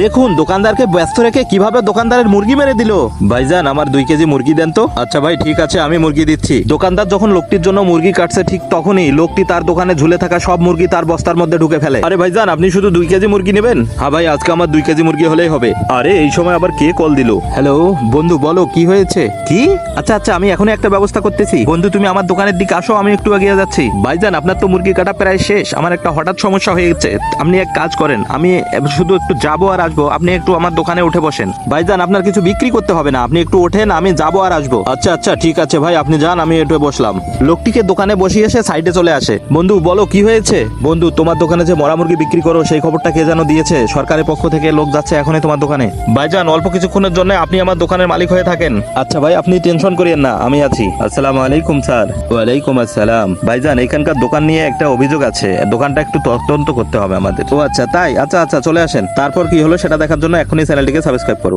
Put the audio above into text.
দেখুন দোকানদারকে ব্যস্ত রেখে কিভাবে দোকানদারের মুরগি মেরে দিল। ভাইজান আমার 2 কেজি মুরগি দেন তো। আচ্ছা ভাই ঠিক আছে, আমি মুরগি দিচ্ছি। দোকানদার যখন লোকটির জন্য মুরগি কাটছে ঠিক তখনই লোকটি তার দোকানে ঝুলে থাকা সব মুরগি তার বস্তার মধ্যে ঢুকে ফেলে। আরে ভাইজান আপনি শুধু 2 কেজি মুরগি নেবেন? হ্যাঁ ভাই আজকে আমার 2 কেজি মুরগি হলেই হবে। আরে এই সময় আবার কে কল দিল? হ্যালো বন্ধু বলো কি হয়েছে? কি? আচ্ছা আচ্ছা আমি এখনই একটা ব্যবস্থা করতেছি। বন্ধু তুমি আমার দোকানের দিকে আসো, আমি একটু এগিয়ে যাচ্ছি। ভাইজান আপনার তো মুরগি কাটা প্রায় শেষ, আমার একটা হঠাৎ সমস্যা হয়ে গেছে। আপনি এক কাজ করেন, আমি শুধু একটু যাবো আর আসবো, আপনি একটু আমার দোকানে উঠে বসেন। ভাইজান আপনার কিছু বিক্রি করতে হবে না, আপনি একটু ওঠেন, আমি যাবো আর আসবো। আচ্ছা আচ্ছা ঠিক আছে ভাই, আপনি যান, আমি একটু বসলাম। লোকটিকে দোকানে বসিয়ে এসে সাইডে চলে আসে। বন্ধু বলো কি হয়েছে? বন্ধু তোমার দোকানে যে মরা মুরগি বিক্রি করো সেই খবরটা কে যেন দিয়েছে, সরকারের পক্ষ থেকে লোক যাচ্ছে এখনই তোমার দোকানে। ভাইজান অল্প কিছুক্ষণের জন্য আপনি আমার দোকানের মালিক হয়ে থাকেন। আচ্ছা ভাই আপনি টেনশন করিয়েন না, আমি আছি। আসসালামু আলাইকুম স্যার। ওয়ালাইকুম আসসালাম। ভাইজান এখানকার দোকান নিয়ে একটা অভিযোগ আছে, দোকানটা একটু তদন্ত করতে হবে আমাদের। ও আচ্ছা তাই, আচ্ছা আচ্ছা চলে আসেন। তারপর কি হলো সেটা দেখার জন্য এখনই চ্যানেলটিকে সাবস্ক্রাইব করুন।